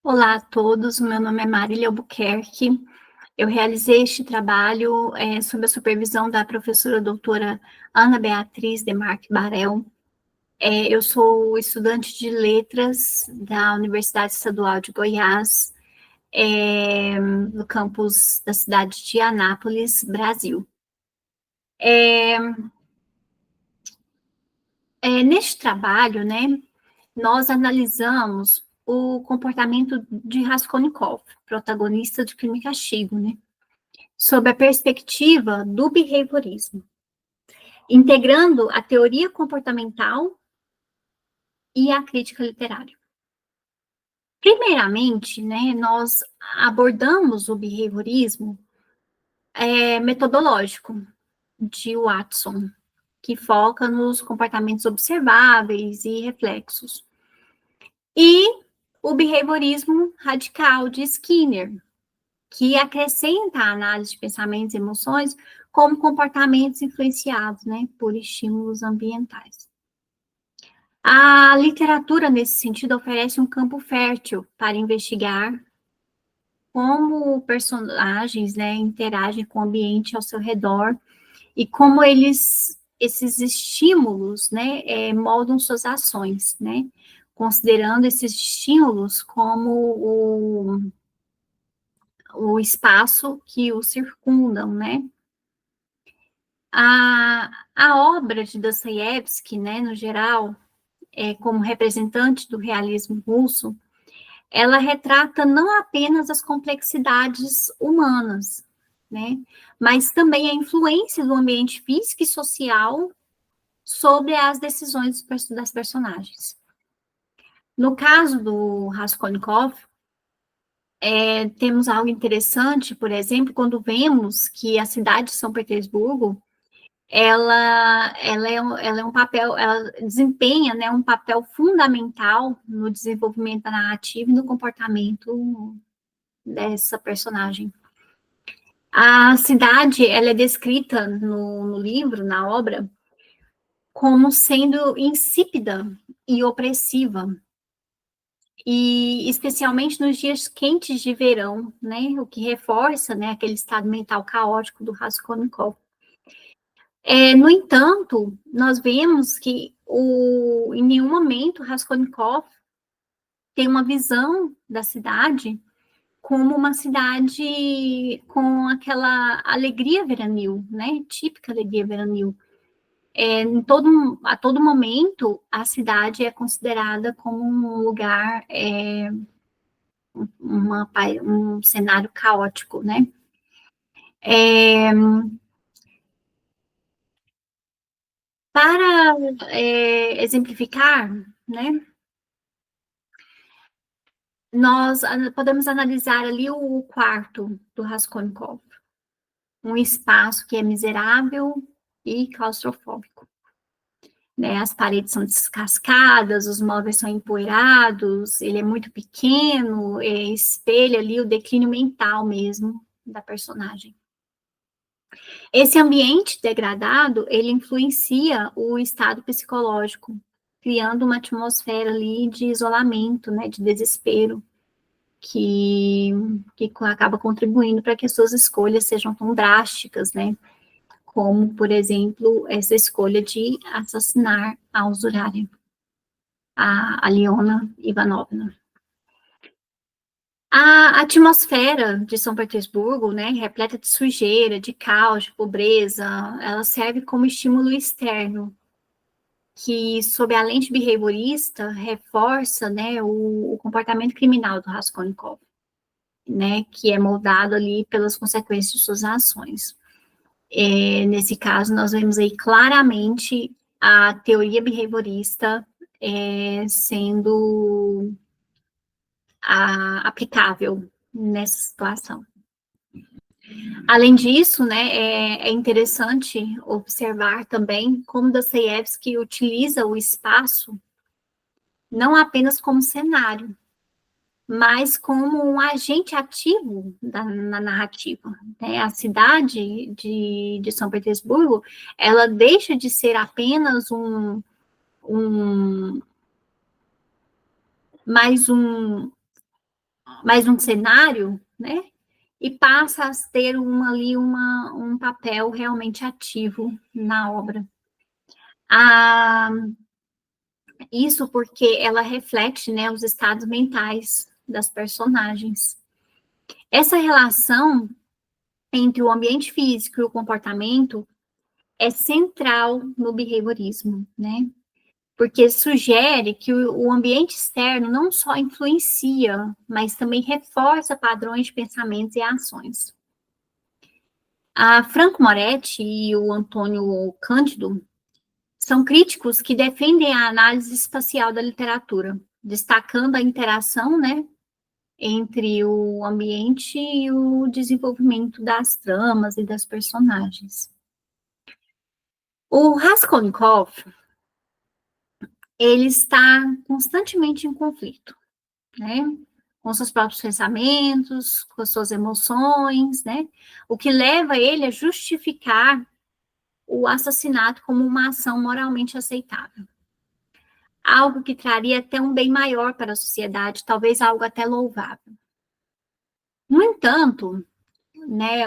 Olá a todos, meu nome é Marília Albuquerque. Eu realizei este trabalho sob a supervisão da professora doutora Ana Beatriz Demarque Barel. Eu sou estudante de letras da Universidade Estadual de Goiás, no campus da cidade de Anápolis, Brasil. Neste trabalho, né, nós analisamos o comportamento de Raskolnikov, protagonista de Crime e Castigo, né, sob a perspectiva do behaviorismo, integrando a teoria comportamental e a crítica literária. Primeiramente, né, nós abordamos o behaviorismo metodológico de Watson, que foca nos comportamentos observáveis e reflexos. E o behaviorismo radical de Skinner, que acrescenta a análise de pensamentos e emoções como comportamentos influenciados, né, por estímulos ambientais. A literatura, nesse sentido, oferece um campo fértil para investigar como personagens, né, interagem com o ambiente ao seu redor e como esses estímulos, né, moldam suas ações, né, considerando esses estímulos como o espaço que o circundam, né. A obra de Dostoiévski, né, no geral, como representante do realismo russo, ela retrata não apenas as complexidades humanas, né, mas também a influência do ambiente físico e social sobre as decisões das personagens. No caso do Raskolnikov, temos algo interessante, por exemplo, quando vemos que a cidade de São Petersburgo ela desempenha, né, um papel fundamental no desenvolvimento da narrativa e no comportamento dessa personagem. A cidade, ela é descrita no livro, na obra, como sendo insípida e opressiva, e especialmente nos dias quentes de verão, né, o que reforça, né, aquele estado mental caótico do Raskolnikov. No entanto, nós vemos que em nenhum momento Raskolnikov tem uma visão da cidade como uma cidade com aquela alegria veranil, né? Típica alegria veranil. A todo momento, a cidade é considerada como um lugar, um cenário caótico, né? Para exemplificar, né? Nós podemos analisar ali o quarto do Raskolnikov, um espaço que é miserável e claustrofóbico. Né, as paredes são descascadas, os móveis são empoeirados, ele é muito pequeno, espelha ali o declínio mental mesmo da personagem. Esse ambiente degradado, ele influencia o estado psicológico, criando uma atmosfera ali de isolamento, né, de desespero, que acaba contribuindo para que as suas escolhas sejam tão drásticas, né? Como, por exemplo, essa escolha de assassinar a usurária, a Aliona Ivanovna. A atmosfera de São Petersburgo, né, repleta de sujeira, de caos, de pobreza, ela serve como estímulo externo, que, sob a lente behaviorista, reforça, né, o comportamento criminal do Raskolnikov, né, que é moldado ali pelas consequências de suas ações. Nesse caso, nós vemos aí claramente a teoria behaviorista sendo aplicável nessa situação. Além disso, né, é interessante observar também como Dostoiévski utiliza o espaço não apenas como cenário, mas como um agente ativo na narrativa. Né? A cidade de São Petersburgo, ela deixa de ser apenas mais um mais um cenário, né? E passa a ter um papel realmente ativo na obra. Isso porque ela reflete, né, os estados mentais das personagens. Essa relação entre o ambiente físico e o comportamento é central no behaviorismo, né? Porque sugere que o ambiente externo não só influencia, mas também reforça padrões de pensamentos e ações. A Franco Moretti e o Antônio Cândido são críticos que defendem a análise espacial da literatura, destacando a interação, né, entre o ambiente e o desenvolvimento das tramas e das personagens. O Raskolnikov, ele está constantemente em conflito, né, com seus próprios pensamentos, com suas emoções, né, o que leva ele a justificar o assassinato como uma ação moralmente aceitável. Algo que traria até um bem maior para a sociedade, talvez algo até louvável. No entanto, né,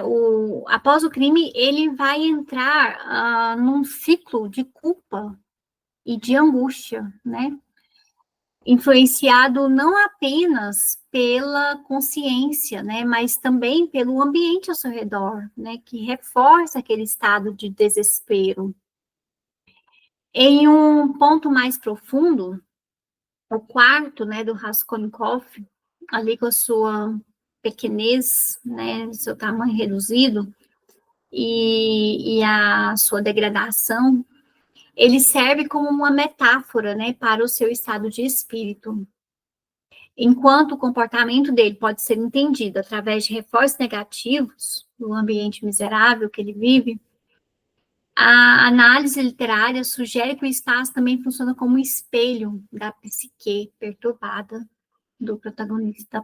após o crime, ele vai entrar num ciclo de culpa e de angústia, né, influenciado não apenas pela consciência, né, mas também pelo ambiente ao seu redor, né, que reforça aquele estado de desespero. Em um ponto mais profundo, o quarto, né, do Raskolnikov, ali com a sua pequenez, né, seu tamanho reduzido e a sua degradação, ele serve como uma metáfora, né, para o seu estado de espírito. Enquanto o comportamento dele pode ser entendido através de reforços negativos do ambiente miserável que ele vive, a análise literária sugere que o espaço também funciona como um espelho da psique perturbada do protagonista.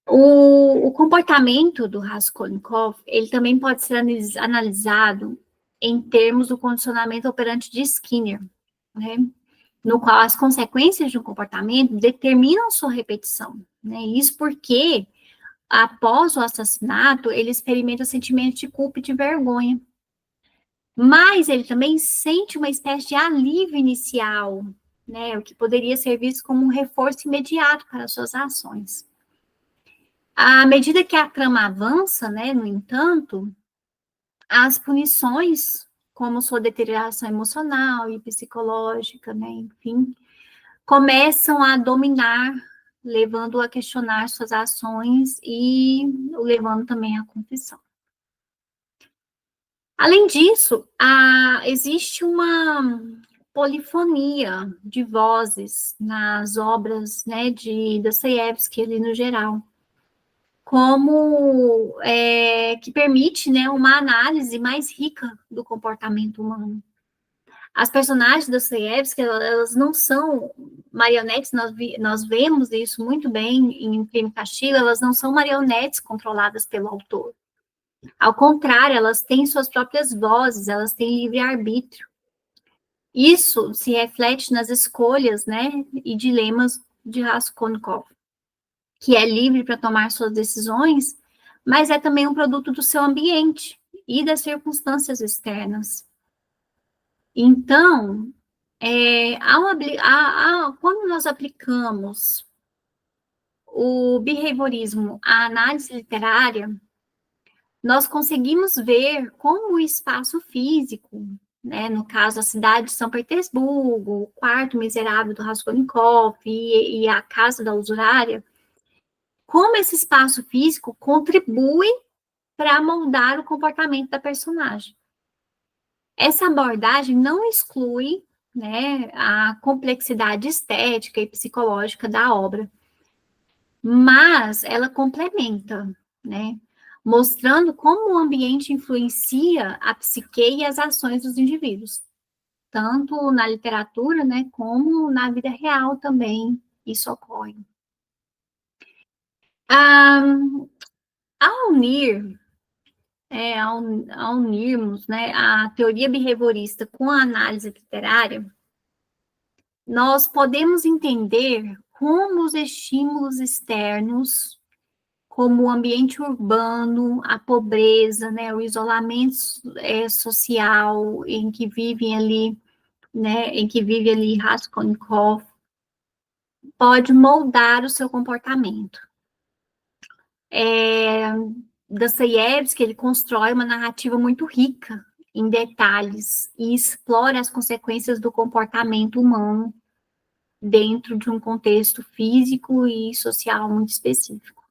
O comportamento do Raskolnikov, ele também pode ser analisado em termos do condicionamento operante de Skinner, né? No qual as consequências de um comportamento determinam sua repetição, né? Isso porque, após o assassinato, ele experimenta sentimentos de culpa e de vergonha. Mas ele também sente uma espécie de alívio inicial, né? O que poderia ser visto como um reforço imediato para suas ações. À medida que a trama avança, né, no entanto, as punições, como sua deterioração emocional e psicológica, né, enfim, começam a dominar, levando a questionar suas ações e o levando também à confissão. Além disso, existe uma polifonia de vozes nas obras, né, de Dostoiévski ali no geral, como que permite, né, uma análise mais rica do comportamento humano. As personagens da Dostoiévski, elas não são marionetes, nós vemos isso muito bem em Crime e Castigo, elas não são marionetes controladas pelo autor. Ao contrário, elas têm suas próprias vozes, elas têm livre-arbítrio. Isso se reflete nas escolhas, né, e dilemas de Raskolnikov, que é livre para tomar suas decisões, mas é também um produto do seu ambiente e das circunstâncias externas. Então, quando nós aplicamos o behaviorismo à análise literária, nós conseguimos ver como o espaço físico, né, no caso a cidade de São Petersburgo, o quarto miserável do Raskolnikov e a casa da usurária, como esse espaço físico contribui para moldar o comportamento da personagem. Essa abordagem não exclui, né, a complexidade estética e psicológica da obra, mas ela complementa, né, mostrando como o ambiente influencia a psique e as ações dos indivíduos, tanto na literatura, né, como na vida real também isso ocorre. Ao unirmos, né, a teoria behaviorista com a análise literária, nós podemos entender como os estímulos externos, como o ambiente urbano, a pobreza, né, o isolamento social em que vivem ali, né, em que vive ali Raskolnikov, pode moldar o seu comportamento. Dostoiévski, ele constrói uma narrativa muito rica em detalhes e explora as consequências do comportamento humano dentro de um contexto físico e social muito específico.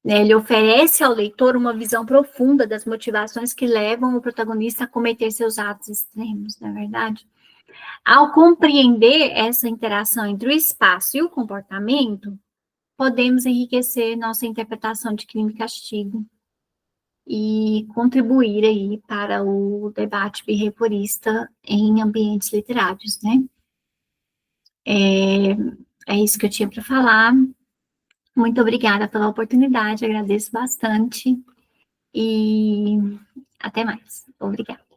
Ele oferece ao leitor uma visão profunda das motivações que levam o protagonista a cometer seus atos extremos, não é verdade? Ao compreender essa interação entre o espaço e o comportamento, podemos enriquecer nossa interpretação de crime e castigo e contribuir aí para o debate behaviorista em ambientes literários, né? É isso que eu tinha para falar. Muito obrigada pela oportunidade, agradeço bastante e até mais. Obrigada.